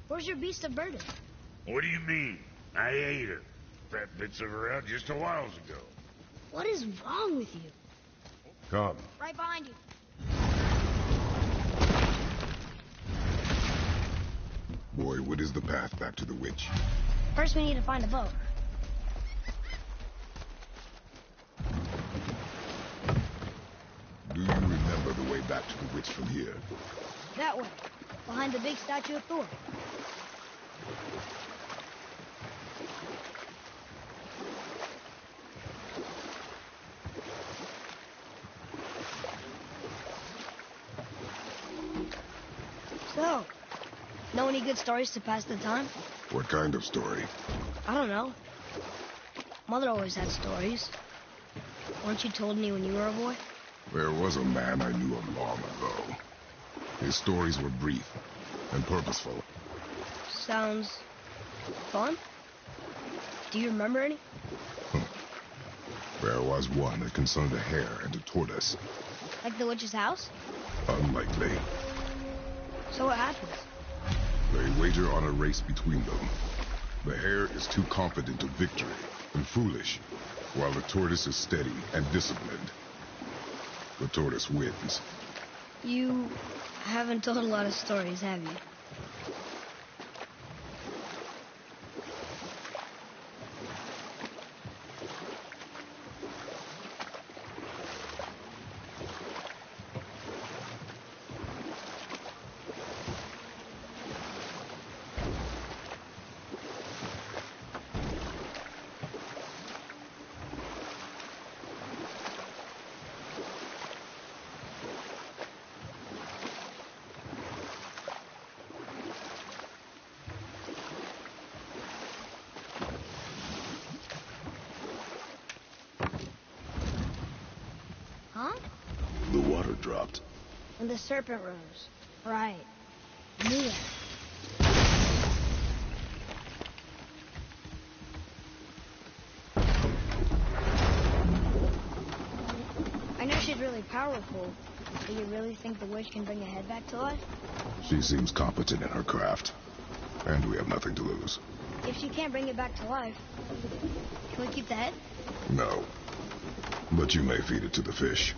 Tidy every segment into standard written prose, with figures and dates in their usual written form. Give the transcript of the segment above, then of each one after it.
Where's your beast of burden? What do you mean? I ate her. Fat bits of her out just a while ago. What is wrong with you? Come. Right behind you. Boy, what is the path back to the witch? First we need to find a boat. Do you remember the way back to the witch from here? That way. Behind the big statue of Thor. So, know any good stories to pass the time? What kind of story? I don't know. Mother always had stories. Weren't you told me when you were a boy? There was a man I knew of long ago. His stories were brief and purposeful. Sounds fun. Do you remember any? There was one that concerned a hare and a tortoise. Like the witch's house? Unlikely. So what happens? They wager on a race between them. The hare is too confident of victory and foolish, while the tortoise is steady and disciplined. The tortoise wins. You haven't told a lot of stories, have you? Huh? The water dropped. And the serpent rose. Right. Knew it. I know she's really powerful. Do you really think the witch can bring a head back to life? She seems competent in her craft. And we have nothing to lose. If she can't bring it back to life, can we keep the head? No. But you may feed it to the fish.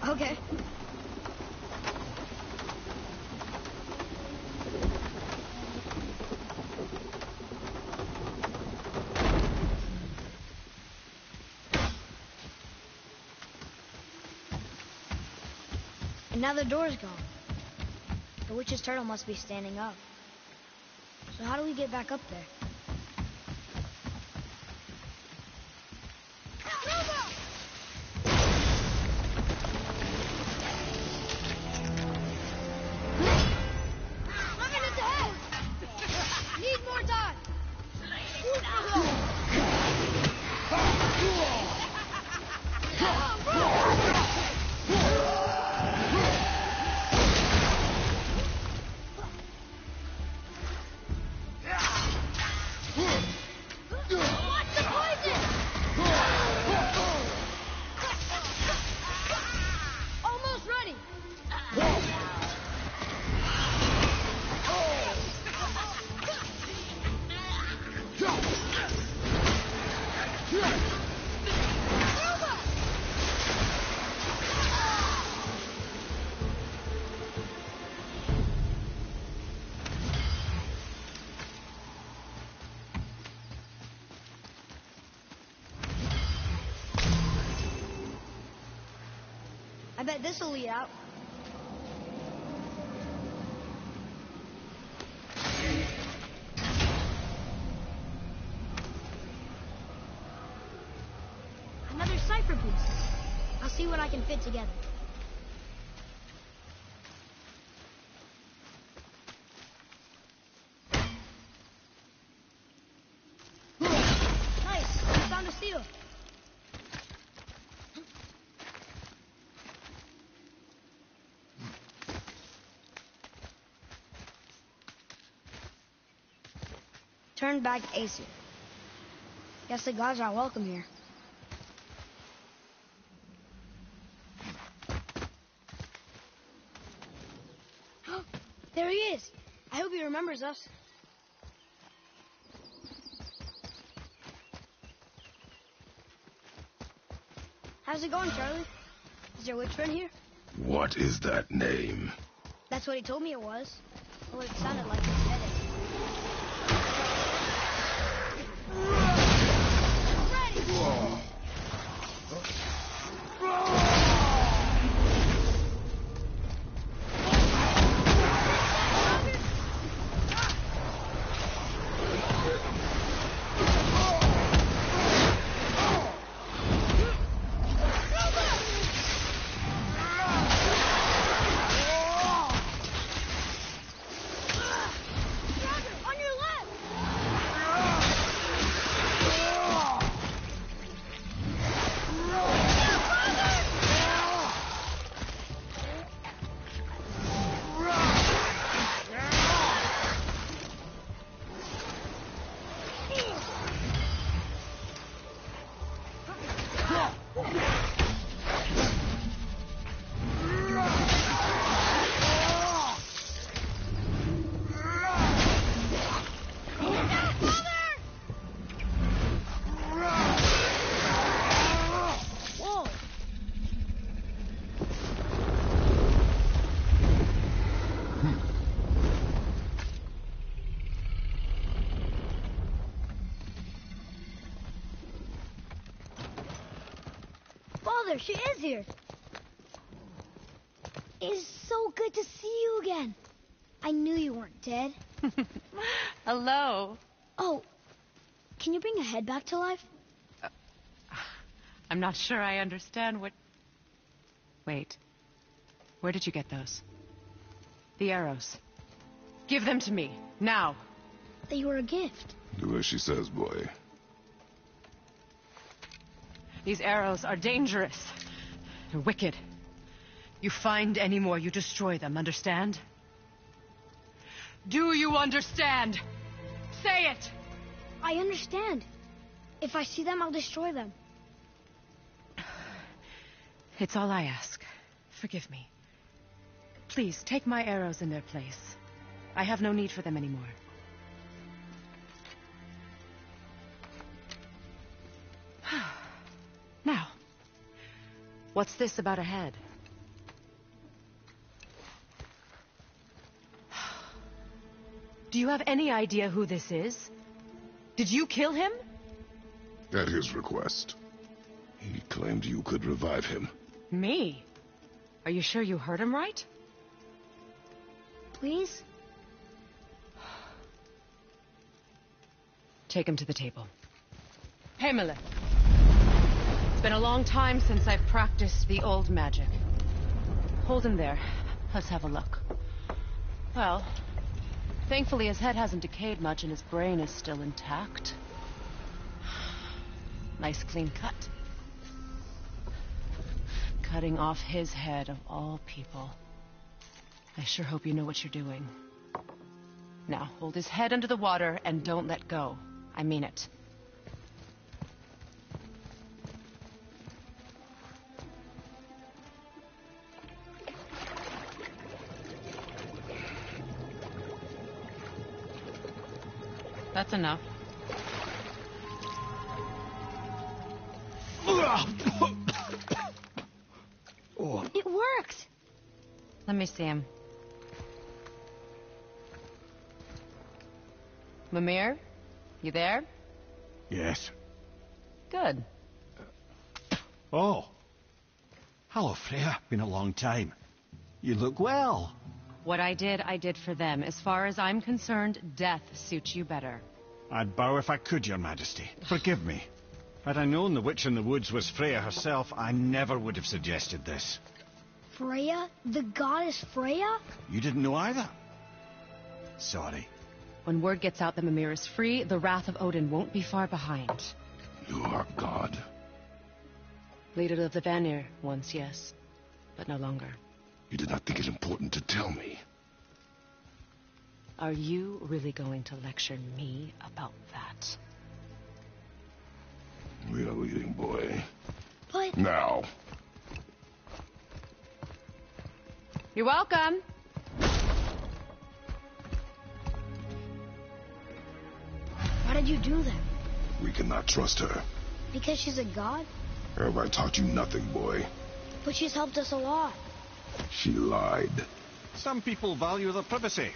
Okay. And now the door's gone. The witch's turtle must be standing up. So how do we get back up there? I bet this'll lead out. Another cipher piece. I'll see what I can fit together. Nice! I found a seal. Turn back Aesir. Guess the gods are welcome here. There he is. I hope he remembers us. How's it going, Charlie? Is there a witch friend here? What is that name? That's what he told me it was. Well, it sounded like he said it. Father, she is here. It's so good to see you again. I knew you weren't dead. Hello. Oh, can you bring a head back to life? I'm not sure I understand what... Wait. Where did you get those? The arrows. Give them to me, now. They were a gift. Do as she says, boy. These arrows are dangerous. They're wicked. You find any more, you destroy them, understand? Do you understand? Say it! I understand. If I see them, I'll destroy them. It's all I ask. Forgive me. Please, take my arrows in their place. I have no need for them anymore. Now, what's this about a head? Do you have any idea who this is? Did you kill him? At his request. He claimed you could revive him. Me? Are you sure you heard him right? Please? Take him to the table. Heimele. It's been a long time since I've practiced the old magic. Hold him there. Let's have a look. Well, thankfully his head hasn't decayed much and his brain is still intact. Nice clean cut. Cutting off his head of all people. I sure hope you know what you're doing. Now, hold his head under the water and don't let go. I mean it. That's enough. It worked! Let me see him. Mimir? You there? Yes. Good. Oh. Hello, Freya. Been a long time. You look well. What I did for them. As far as I'm concerned, death suits you better. I'd bow if I could, Your Majesty. Forgive me. Had I known the witch in the woods was Freya herself, I never would have suggested this. Freya? The goddess Freya? You didn't know either? Sorry. When word gets out that Mimir is free, the wrath of Odin won't be far behind. You are God. Leader of the Vanir once, yes. But no longer. You did not think it important to tell me. Are you really going to lecture me about that? We are leaving, boy. But... Now. You're welcome. Why did you do that? We cannot trust her. Because she's a god? Have I taught you nothing, boy? But she's helped us a lot. She lied. Some people value their privacy.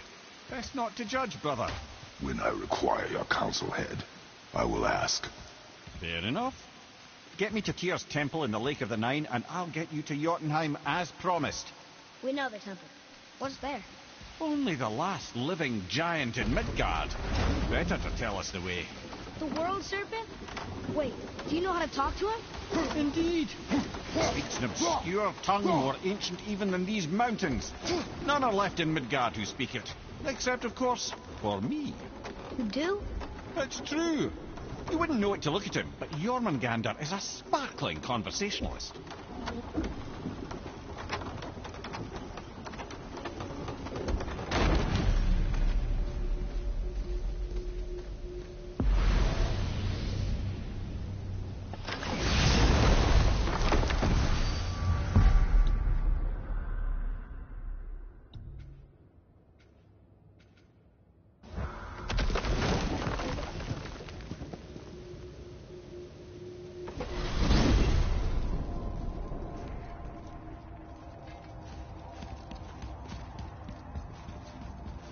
Best not to judge, brother. When I require your council head, I will ask. Fair enough. Get me to Tyr's temple in the Lake of the Nine, and I'll get you to Jotunheim as promised. We know the temple. What's there? Only the last living giant in Midgard. Better to tell us the way. The world serpent? Wait, do you know how to talk to him? Indeed. Speaks an obscure tongue more ancient even than these mountains. None are left in Midgard who speak it. Except, of course, for me. You do? It's true. You wouldn't know it to look at him, but Jormungandr is a sparkling conversationalist.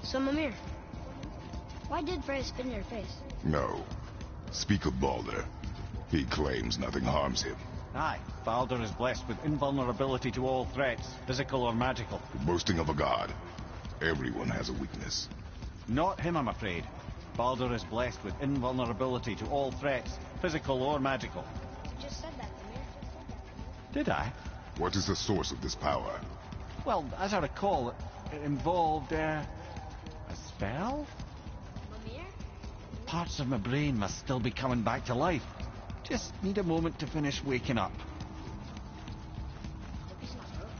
So, Mimir, why did Freya spit in your face? No. Speak of Baldur. He claims nothing harms him. Aye, Baldur is blessed with invulnerability to all threats, physical or magical. Boasting of a god. Everyone has a weakness. Not him, I'm afraid. Baldur is blessed with invulnerability to all threats, physical or magical. You just said that, Mimir. Did I? What is the source of this power? Well, as I recall, it involved, a spell? Mimir? Parts of my brain must still be coming back to life. Just need a moment to finish waking up. Hope he's not broken.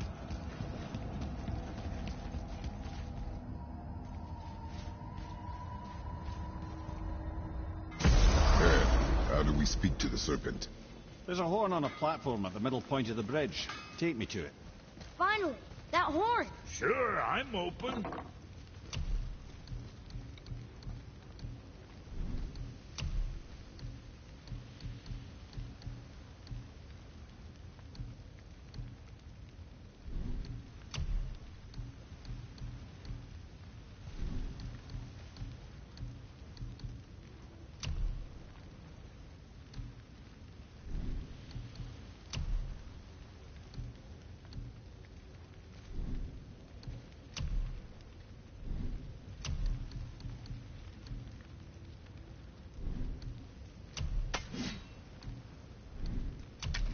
Ed, how do we speak to the serpent? There's a horn on a platform at the middle point of the bridge. Take me to it. Finally! That horn! Sure, I'm open.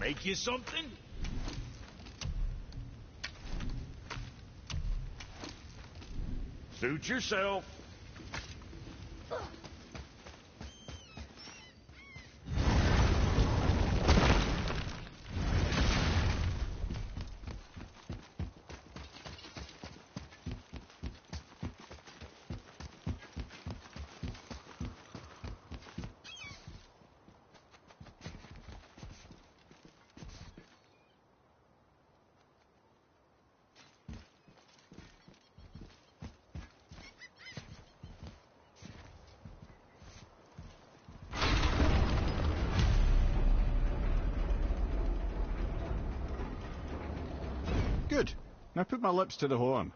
Make you something? Suit yourself. Good. Now put my lips to the horn.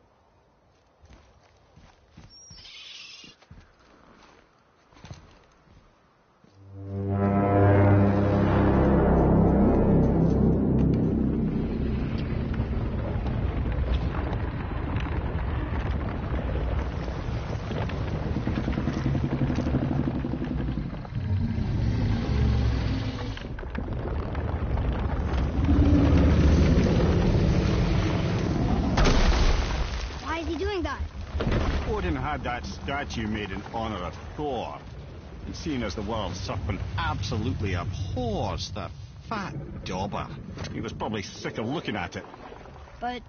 Why is he doing that? Odin had that statue made in honor of Thor. And seeing as the world serpent absolutely abhors the fat dauber, he was probably sick of looking at it. But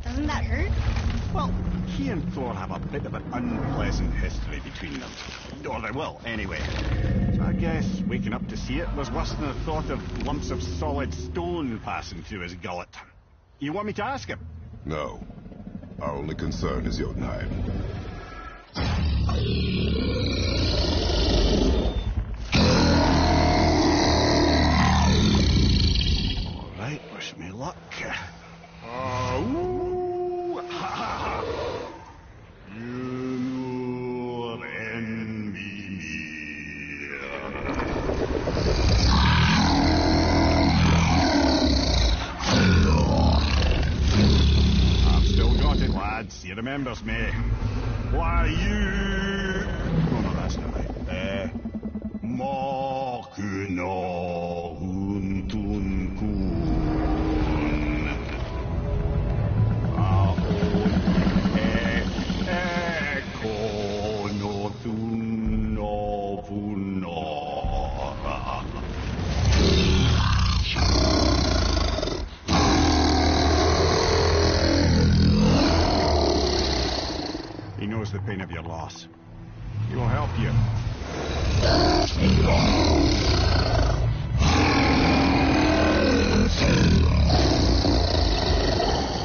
doesn't that hurt? Well, he and Thor have a bit of an unpleasant history between them. Or they will, anyway. So I guess waking up to see it was worse than the thought of lumps of solid stone passing through his gullet. You want me to ask him? No. Our only concern is Jotunheim. luck. Ooh, ha, ha, ha. You envy me. I've still got it, lads. He remembers me. Why, you... Oh, no, that's not right. Mokuno Huntunkun. Eko no Thuno Funora. He knows the pain of your loss. He will help you.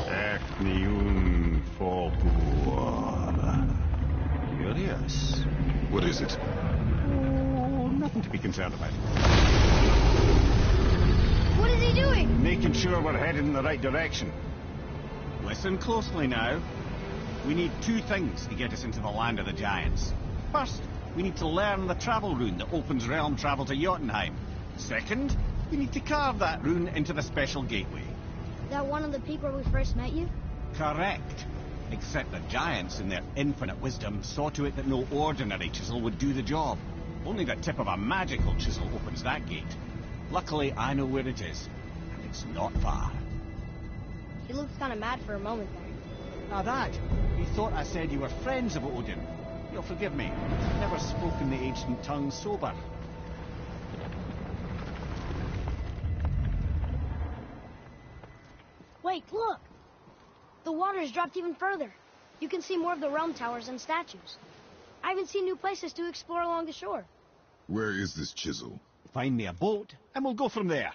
Echniun Folkuor. Curious. What is it? Oh, nothing to be concerned about. What is he doing? Making sure we're headed in the right direction. Listen closely now. We need two things to get us into the land of the giants. First, we need to learn the travel rune that opens realm travel to Jotunheim. Second, we need to carve that rune into the special gateway. That one on the peak where we first met you? Correct. Except the giants, in their infinite wisdom, saw to it that no ordinary chisel would do the job. Only the tip of a magical chisel opens that gate. Luckily, I know where it is, and it's not far. He looked kind of mad for a moment there. Now that, you thought I said you were friends of Odin. You'll forgive me. I've never spoken the ancient tongue sober. Wait, look! The water's dropped even further. You can see more of the realm towers and statues. I even see new places to explore along the shore. Where is this chisel? Find me a boat, and we'll go from there.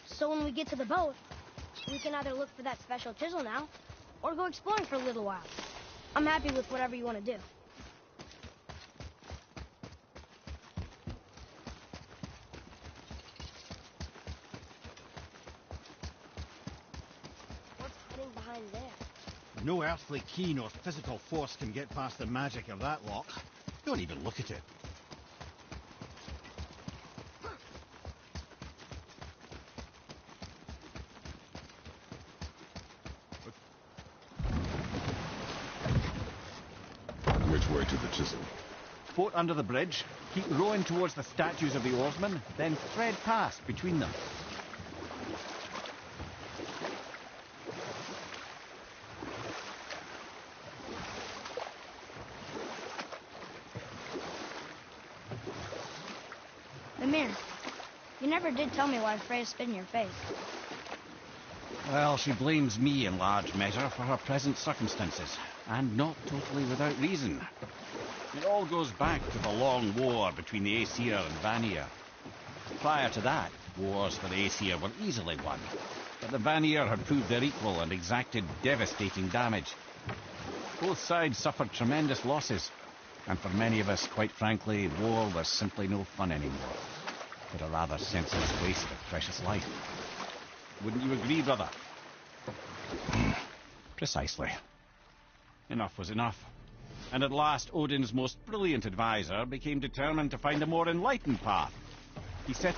So when we get to the boat, we can either look for that special chisel now, or go exploring for a little while. I'm happy with whatever you want to do. What's hiding behind there? No earthly key nor physical force can get past the magic of that lock. Don't even look at it. Which way to the chisel? Boat under the bridge, keep rowing towards the statues of the oarsmen, then thread past between them. Mimir, you never did tell me why Freya spit in your face. Well, she blames me in large measure for her present circumstances, and not totally without reason. It all goes back to the long war between the Aesir and Vanir. Prior to that, wars for the Aesir were easily won, but the Vanir had proved their equal and exacted devastating damage. Both sides suffered tremendous losses, and for many of us, quite frankly, war was simply no fun anymore, but a rather senseless waste of precious life. Wouldn't you agree, brother? Precisely. Enough was enough. And at last, Odin's most brilliant advisor became determined to find a more enlightened path. He set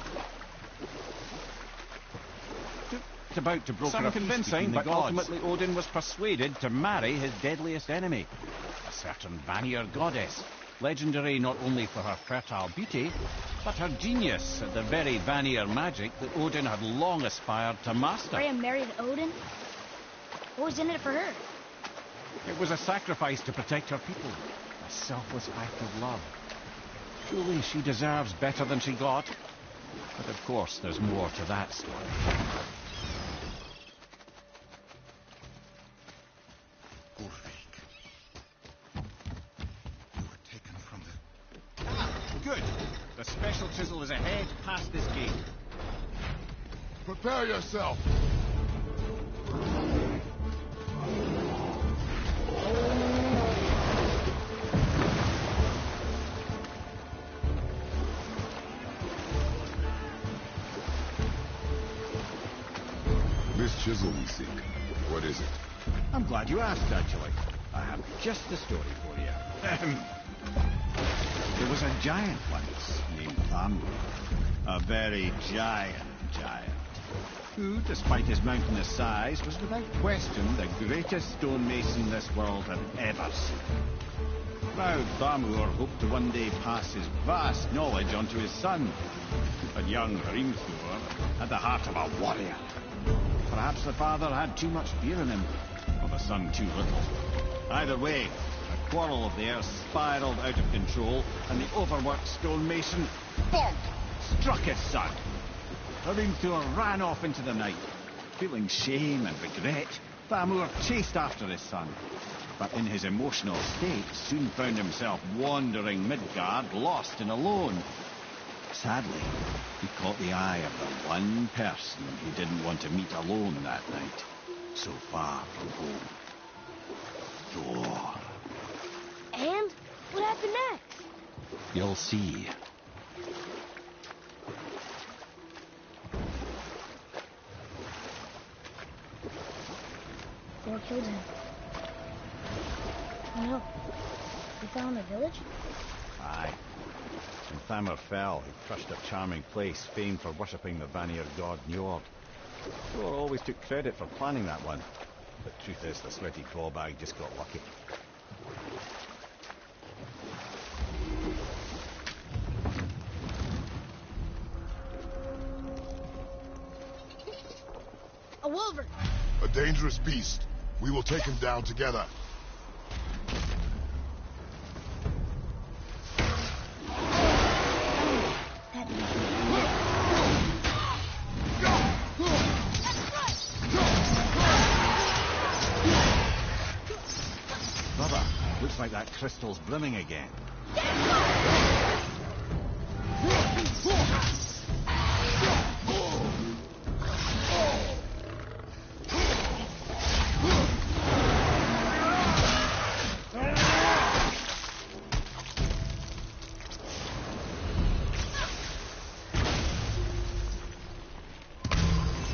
about to broker a convincing, but ultimately Odin was persuaded to marry his deadliest enemy, a certain Vanir goddess, legendary not only for her fertile beauty, but her genius at the very Vanir magic that Odin had long aspired to master. Freya married Odin? What was in it for her? It was a sacrifice to protect her people, a selfless act of love. Surely she deserves better than she got. But of course, there's more to that story. Ulrich. You were taken from the... Good. The special chisel is ahead past this gate. Prepare yourself. This chisel we seek, what is it? I'm glad you asked, actually. I have just the story for you. There was a giant once named Thamur. A very giant, who, despite his mountainous size, was without question the greatest stonemason this world had ever seen. Proud Thamur hoped to one day pass his vast knowledge on to his son. But young Hrimthur had the heart of a warrior. Perhaps the father had too much fear in him, or the son too little. Either way, a quarrel of theirs spiraled out of control, and the overworked stonemason, bonk, struck his son. Hrimthur ran off into the night. Feeling shame and regret, Thamur chased after his son. But in his emotional state, soon found himself wandering Midgard, lost and alone. Sadly, he caught the eye of the one person he didn't want to meet alone that night, so far from home. Thor. And? What happened next? You'll see. Thor killed him. Oh no. He fell in the village? Aye. When Thamur fell, he crushed a charming place famed for worshipping the Vanir god Njord. Thor always took credit for planning that one. The truth is, the sweaty clawbag just got lucky. A wolverine! A dangerous beast. We will take him down together. Brother, looks like that crystal's brimming again.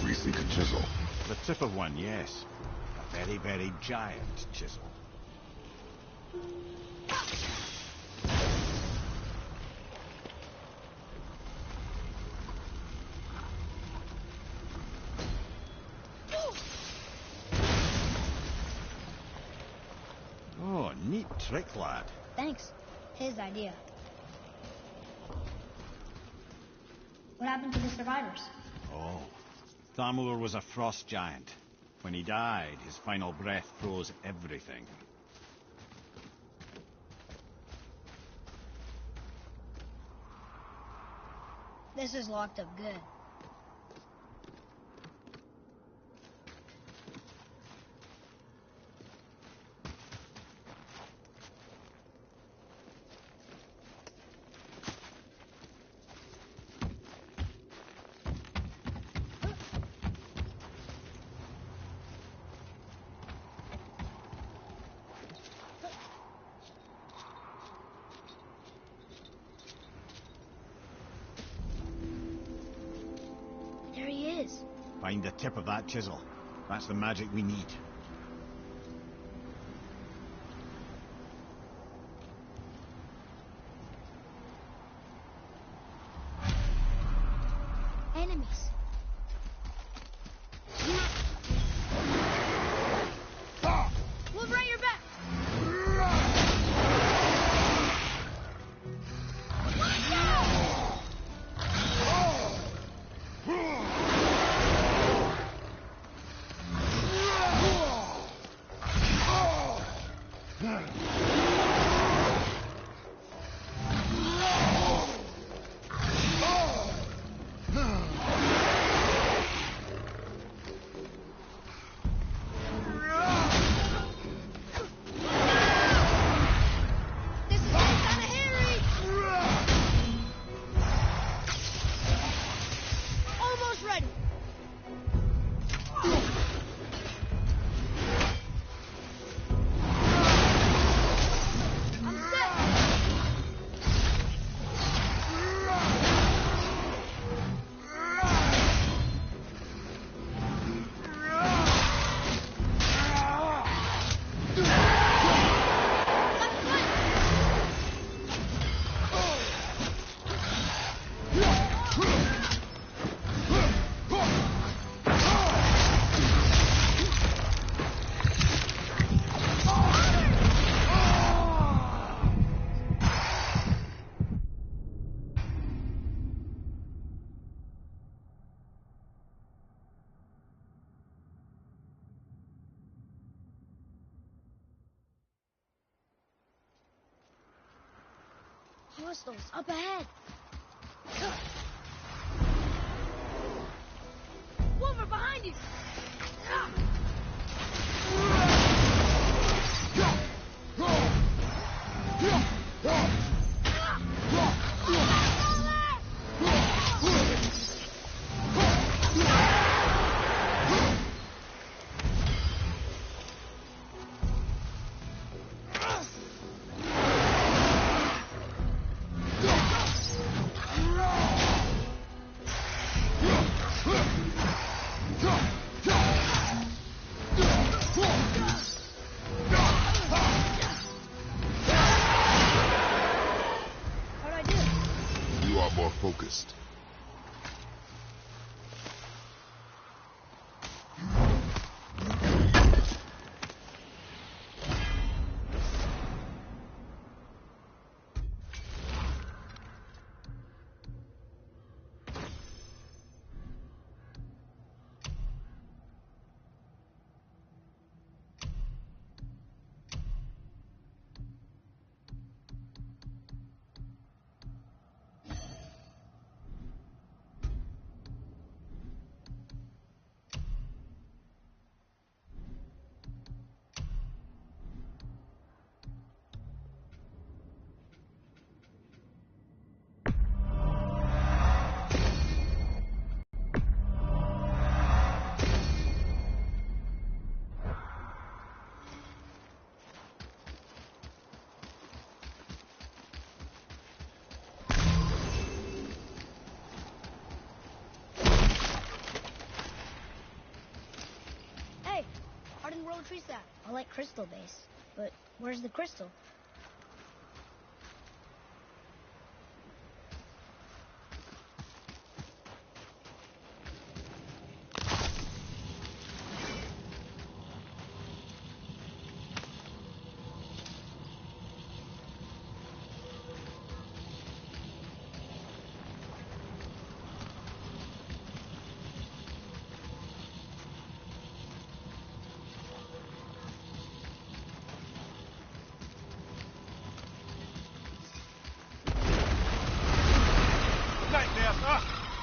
We seek a chisel. The tip of one, yes. A very, very giant chisel. Oh, neat trick, lad. Thanks. His idea. What happened to the survivors? Oh, Thamur was a frost giant. When he died, his final breath froze everything. This is locked up good. There he is. Find the tip of that chisel. That's the magic we need. Enemies. Move right your back. Hostiles up ahead. Wolver, behind you. More focused. World trees that. I like crystal base, but where's the crystal?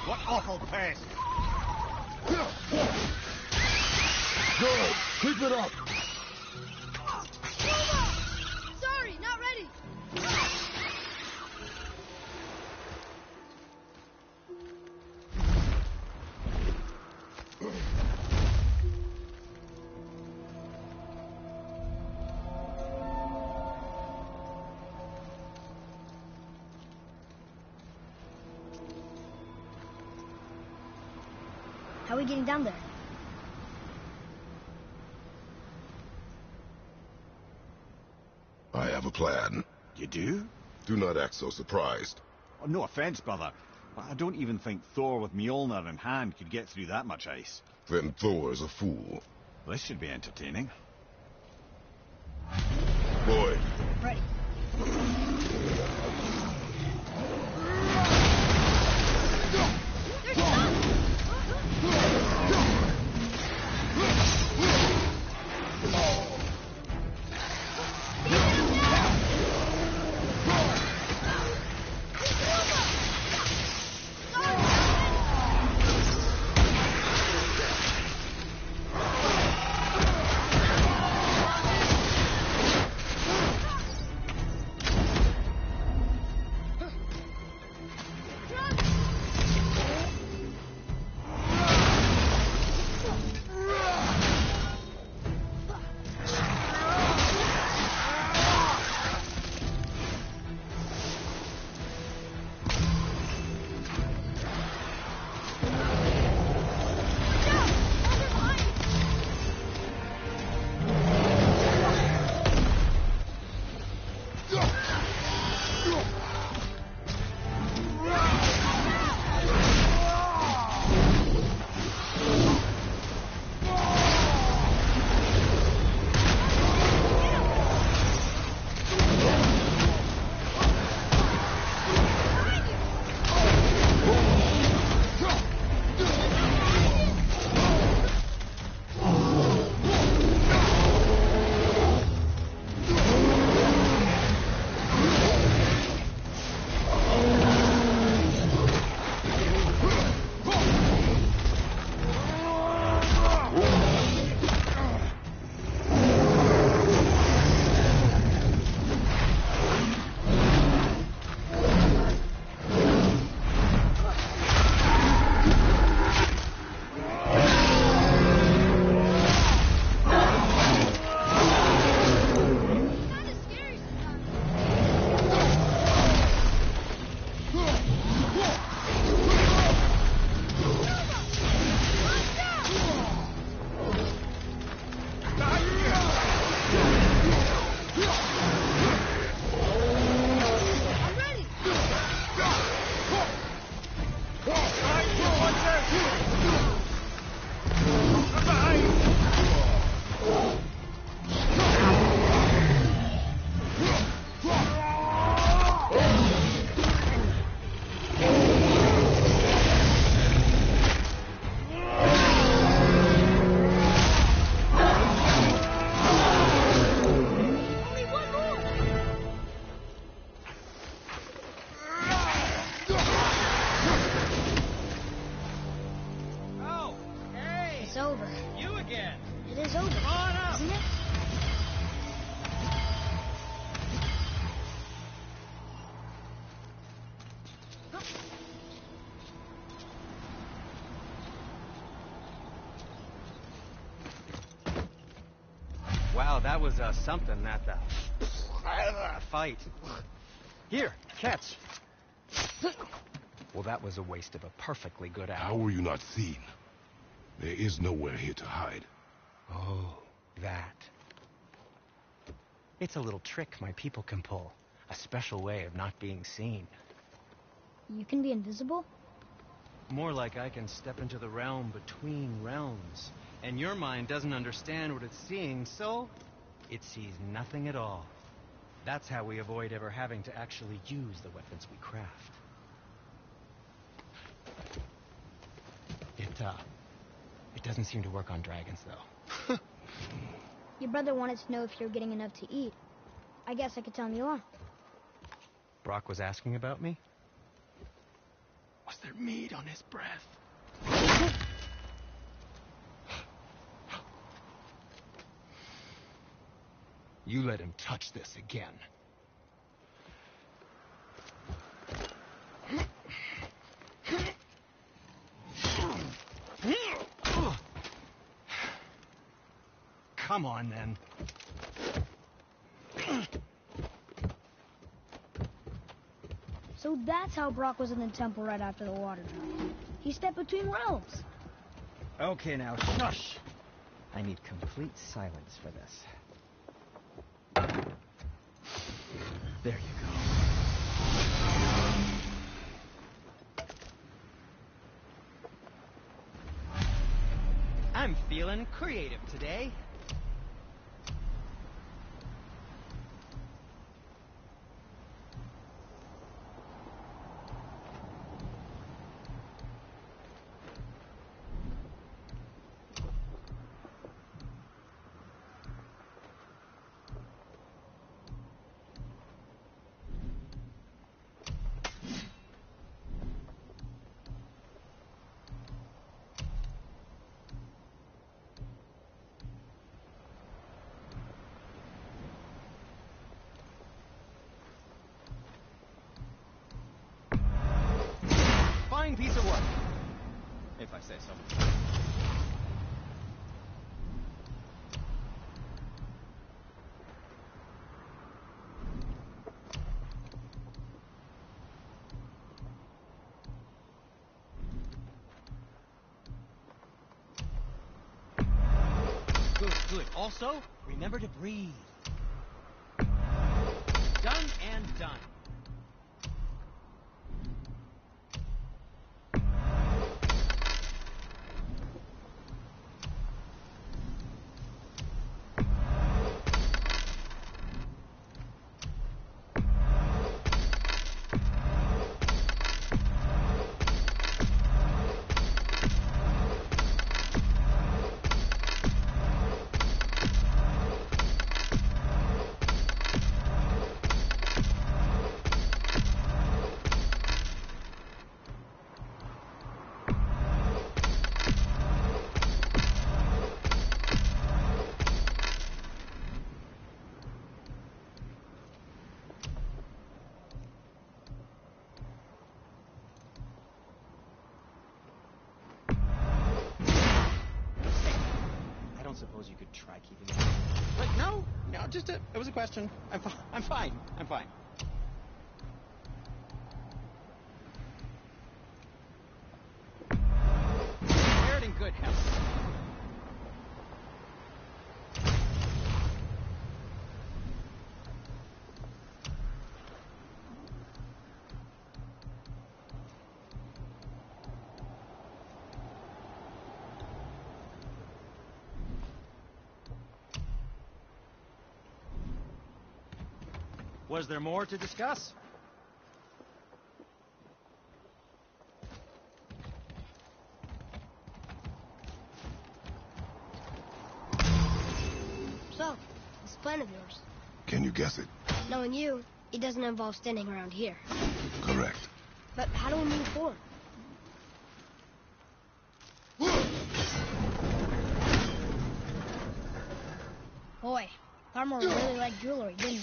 What awful pace! Good! Keep it up! Sorry, not ready! How are we getting down there? I have a plan. You do? Do not act so surprised. Oh, no offense, brother, but I don't even think Thor with Mjolnir in hand could get through that much ice. Then Thor is a fool. This should be entertaining. Boy. Ready. They're stuck! was something at the fight. Here, catch. Well, that was a waste of a perfectly good How hour. were you not seen? There is nowhere here to hide. Oh, that. It's a little trick my people can pull. A special way of not being seen. You can be invisible? More like I can step into the realm between realms. And your mind doesn't understand what it's seeing, so it sees nothing at all. That's how we avoid ever having to actually use the weapons we craft. It doesn't seem to work on dragons, though. Your brother wanted to know if you're getting enough to eat. I guess I could tell him you are. Brock was asking about me? Was there meat on his breath? You let him touch this again. Come on, then. So that's how Brock was in the temple right after the water dropped. He stepped between realms. Okay, now, shush! I need complete silence for this. There you go. I'm feeling creative today. Fine piece of work, if I say so. Good, good. Also, remember to breathe. Done and done. Suppose you could try keeping it. But no, just it was a question. I'm fine. I'm fine. Wear it in good health. Was there more to discuss? So, this plan of yours. Can you guess it? Knowing you, it doesn't involve standing around here. Correct. But how do we move forward? Boy, Armor really liked jewelry, didn't he?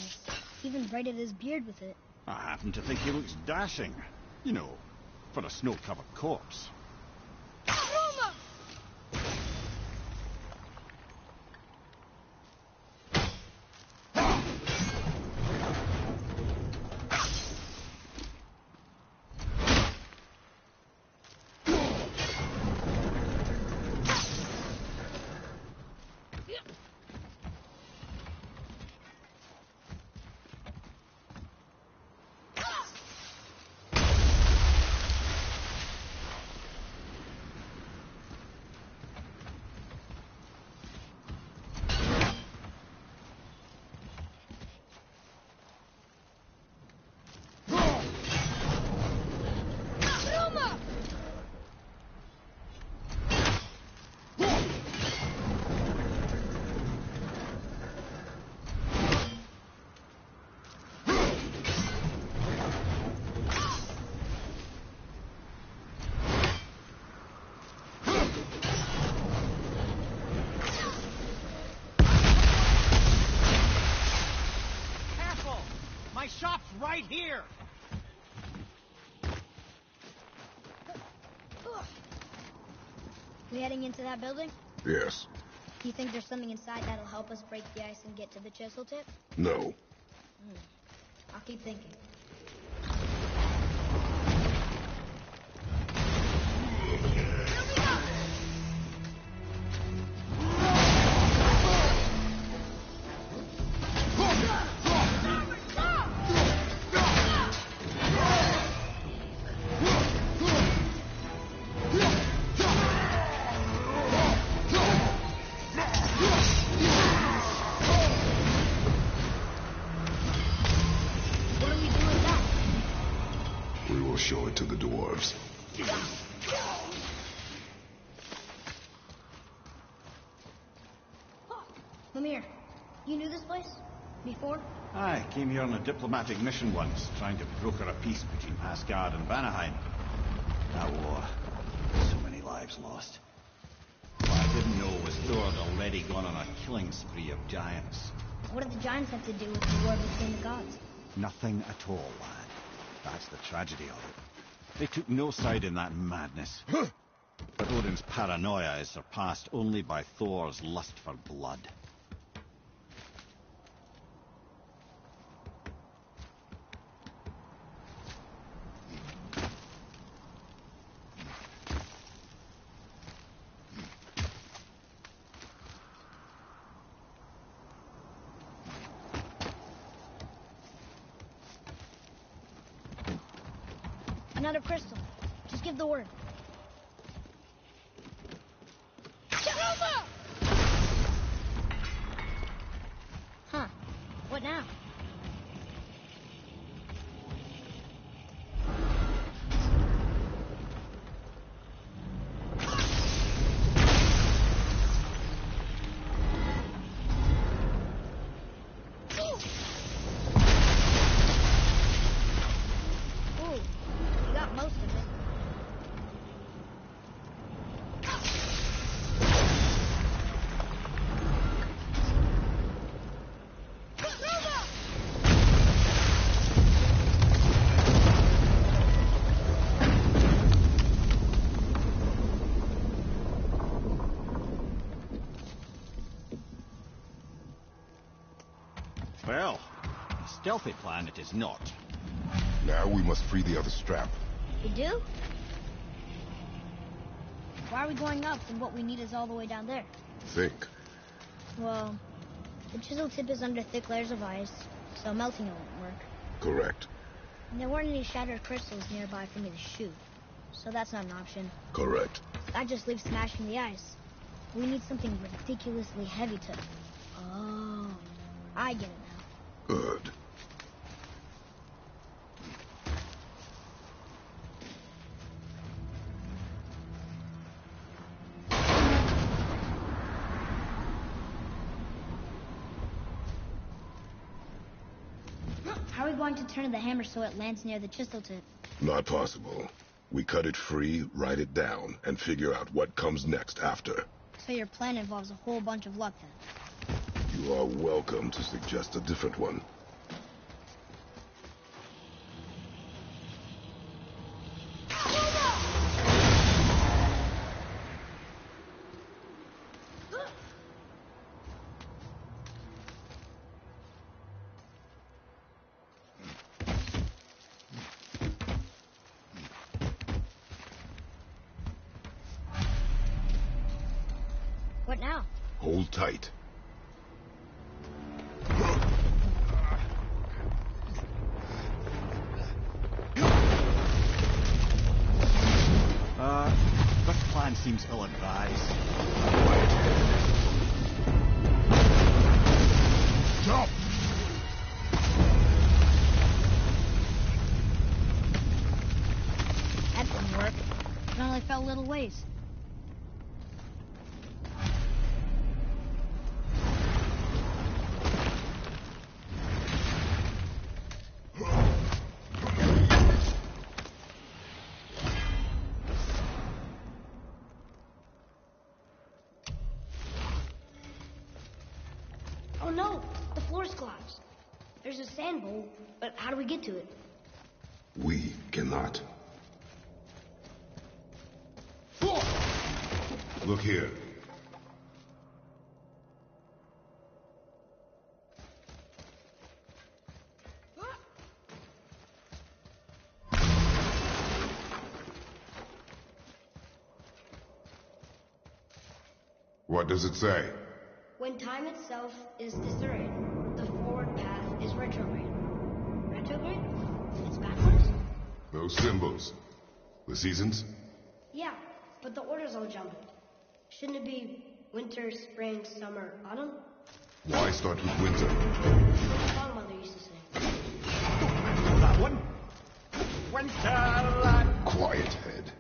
Even braided his beard with it. I happen to think he looks dashing. You know, for a snow-covered corpse. My shop's right here! We heading into that building? Yes. You think there's something inside that'll help us break the ice and get to the chisel tip? No. I'll keep thinking. Show it to the dwarves. Lemire, you knew this place? Before? I came here on a diplomatic mission once, trying to broker a peace between Asgard and Vanaheim. That war. So many lives lost. What I didn't know was Thor had already gone on a killing spree of giants. What do the giants have to do with the war between the gods? Nothing at all, lad. That's the tragedy of it. They took no side in that madness. But Odin's paranoia is surpassed only by Thor's lust for blood. Another crystal. Just give the word. Huh. What now? Well, a stealthy plan it is not. Now we must free the other strap. We do? Why are we going up when what we need is all the way down there? Think. Well, the chisel tip is under thick layers of ice, so melting it won't work. Correct. And there weren't any shattered crystals nearby for me to shoot, so that's not an option. Correct. That just leaves smashing the ice. We need something ridiculously heavy to... Oh, I get it now. Good. How are we going to turn the hammer so it lands near the chisel tip? Not possible. We cut it free, write it down, and figure out what comes next after. So your plan involves a whole bunch of luck then? You are welcome to suggest a different one. What now? Hold tight. This plan seems ill-advised. Jump! That didn't work. It only fell a little ways. Oh no! The floor's collapsed. There's a sand bowl, but how do we get to it? We cannot. Look here. What does it say? When time itself is distorted, the forward path is retrograde. Retrograde? It's backwards? Those symbols. The seasons? Yeah, but the order's all jumbled. Shouldn't it be winter, spring, summer, autumn? Why start with winter? My grandmother used to say. That one. Winter. Quiet, head.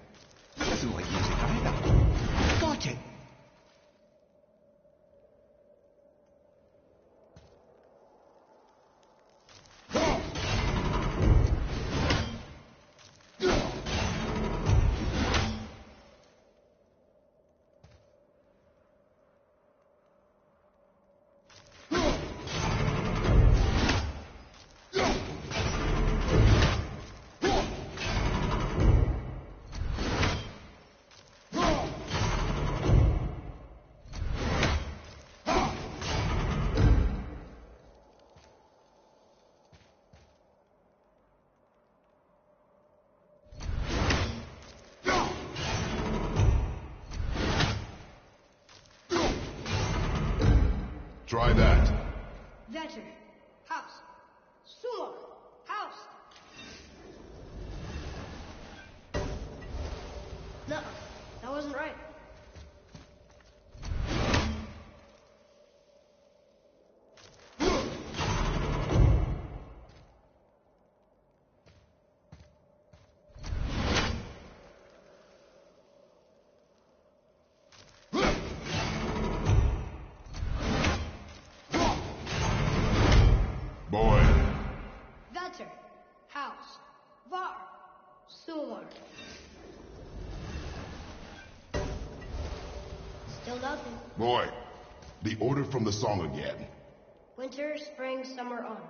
He doesn't like music either. Got it. Try that. Vetter. House. Sumo. House. No, that wasn't right. Boy. Vetter. House. Var. Sumar. Still nothing. Boy. The order from the song again. Winter, spring, summer, autumn.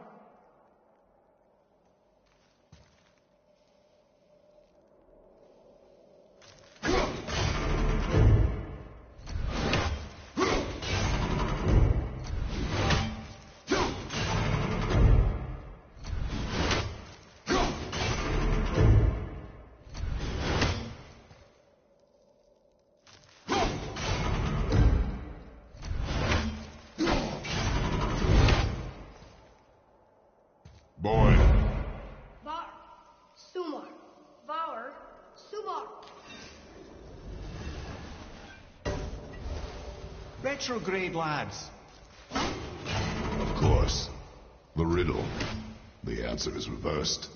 Boy. Var. Sumar. Var. Sumar. Retrograde, lads. Of course. The riddle. The answer is reversed.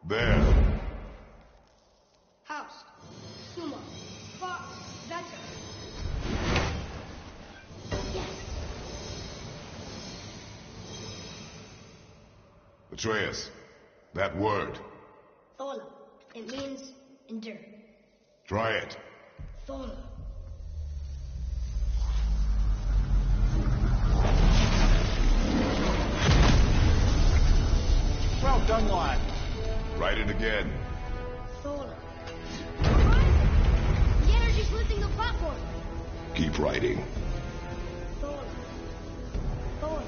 There. Atreus, that word. Thola. It means endure. Try it. Thola. Well done, lad. Write it again. Thola. We're rising. The energy's lifting the platform. Keep writing. Thola. Thola.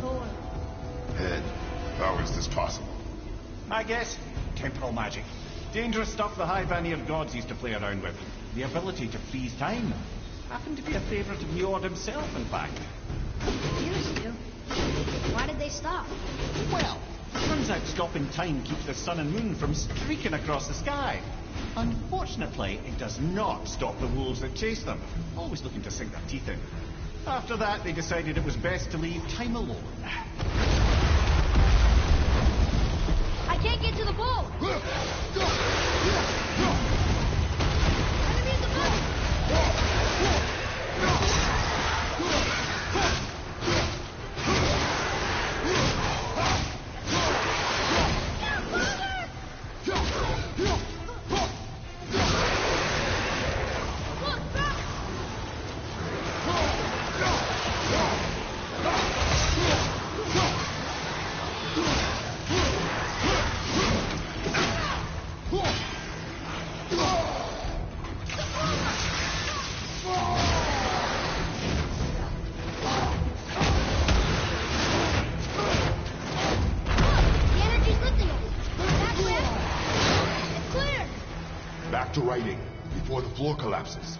Thola. Head, how is this possible? I guess temporal magic. Dangerous stuff the High Vanir gods used to play around with. The ability to freeze time. Happened to be a favourite of Njord himself, in fact. Used to. Why did they stop? Well, turns out stopping time keeps the sun and moon from streaking across the sky. Unfortunately, it does not stop the wolves that chase them, always looking to sink their teeth in. After that, they decided it was best to leave time alone. I can't get to the bull. Enemies above. Back to writing, before the floor collapses.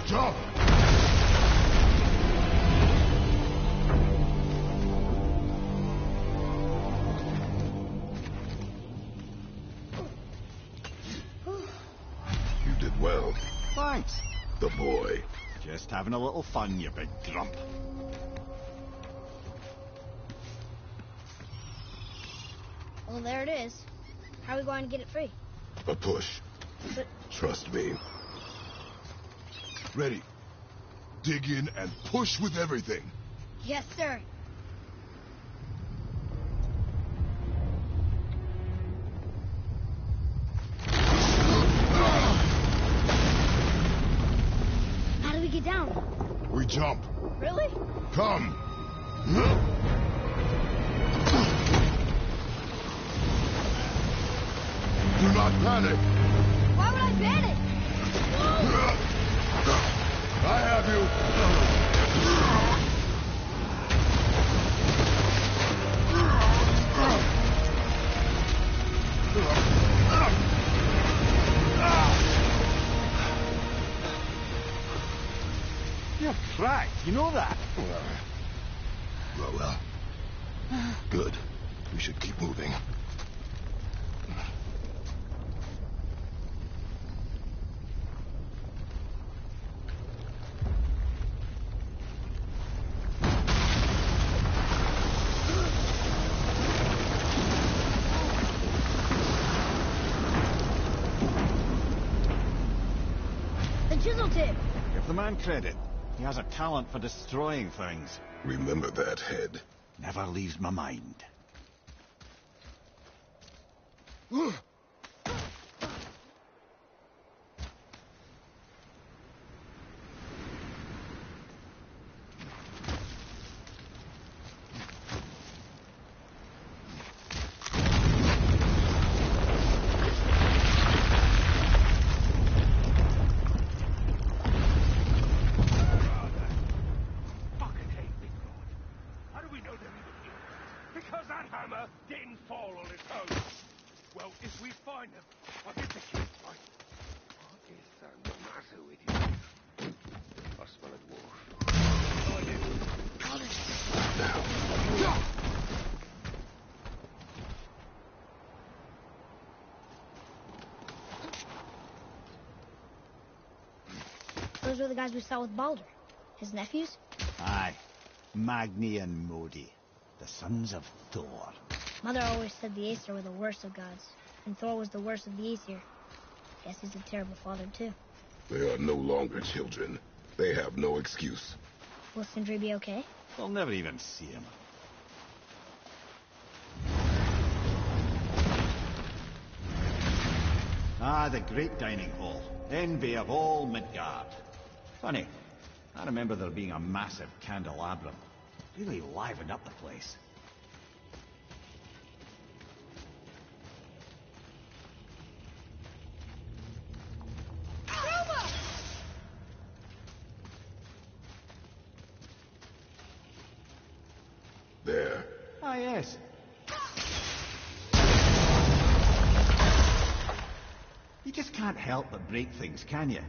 Jump! You did well, Thanks. the boy. Just having a little fun, you big grump. Well, there it is. How are we going to get it free? A push. But Trust me. Ready. Dig in and push with everything. yes, sir. How do we get down? We jump. Really? Come. Do not panic. Why would I panic? I have you. You're cracked, you know that? Well. Good. We should keep moving. The chisel tip. Give the man credit. He has a talent for destroying things. Remember that head. Never leaves my mind. Fucking hate Big Lord. How do we know they're even here? Because that hammer didn't fall on its own. Well, if we find them, I'll get the kid, right? What is the matter with you? I smell a wolf. I do. Those were the guys we saw with Baldur. His nephews? Aye. Magni and Modi. The sons of Thor. Mother always said the Aesir were the worst of gods, and Thor was the worst of the Aesir. Guess he's a terrible father, too. They are no longer children. They have no excuse. Will Sindri be okay? They'll never even see him. Ah, the great dining hall. Envy of all Midgard. Funny, I remember there being a massive candelabrum. Really livened up the place. There. Ah, yes. You just can't help but break things, can you?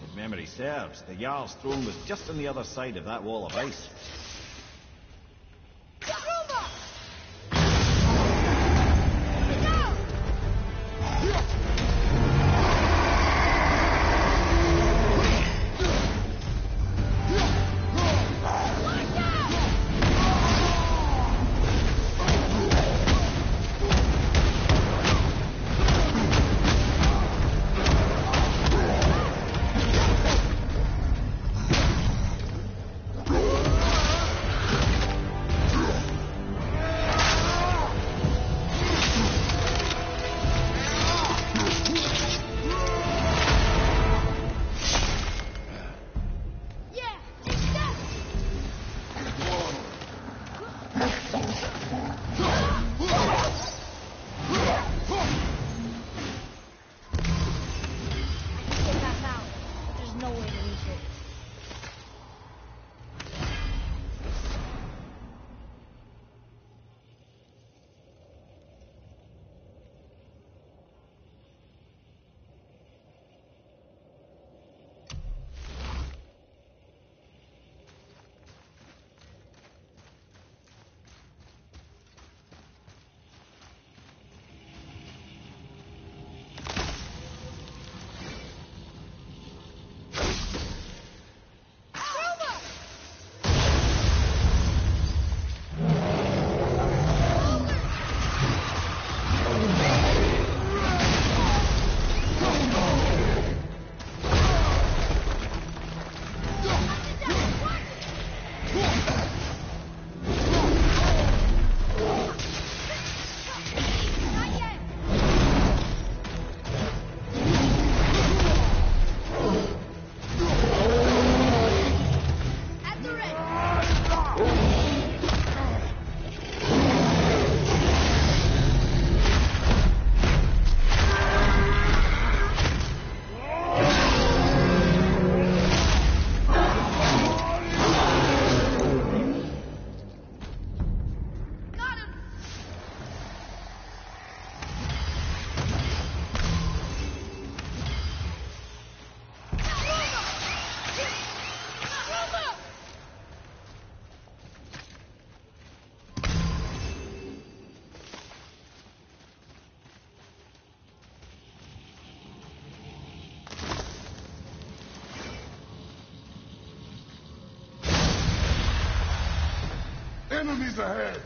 If memory serves, the Jarl's throne was just on the other side of that wall of ice. Enemies ahead!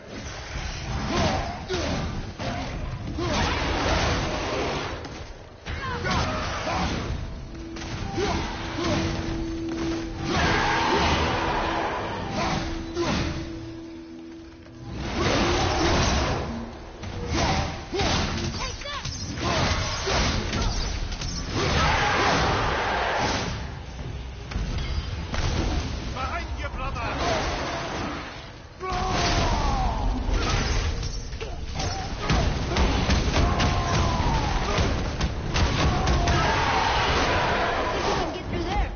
Behind you, brother! I think we can get through there.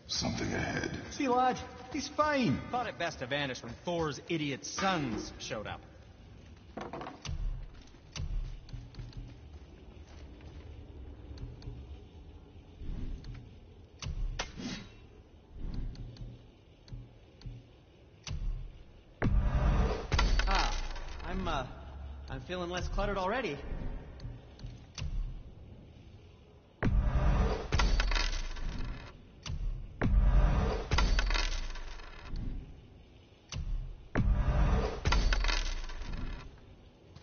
Something ahead. See, lad, he's fine. Thought it best to vanish when Thor's idiot sons showed up. Ah, I'm feeling less cluttered already.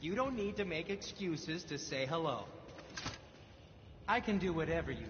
You don't need to make excuses to say hello. I can do whatever you need.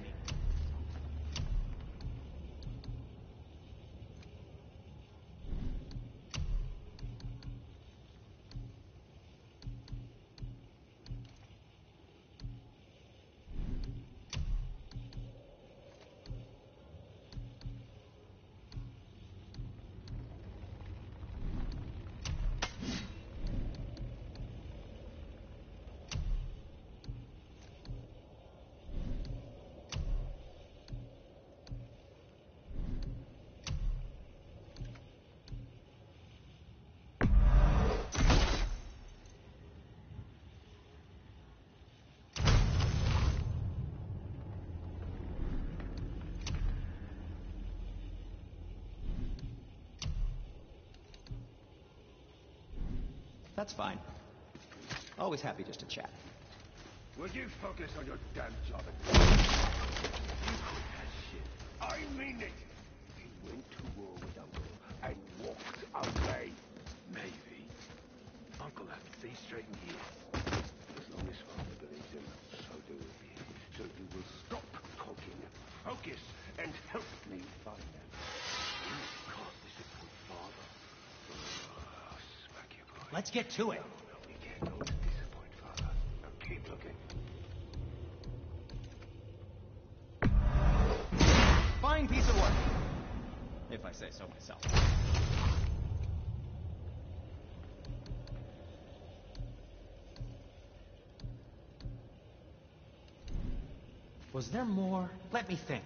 That's fine. Always happy just to chat. Will you focus on your damn job and you quit that shit? I mean it! He went to war with Uncle and walked away. Maybe. Uncle had to see straight in the ears. As long as Father believes him, so do we. So you will stop talking, focus, and help me find them. You can't disappoint Father. Oh, smack you, boy. Let's get to it. No, we can't always disappoint Father. Now keep looking. Fine piece of work. If I say so myself. Was there more? Let me think.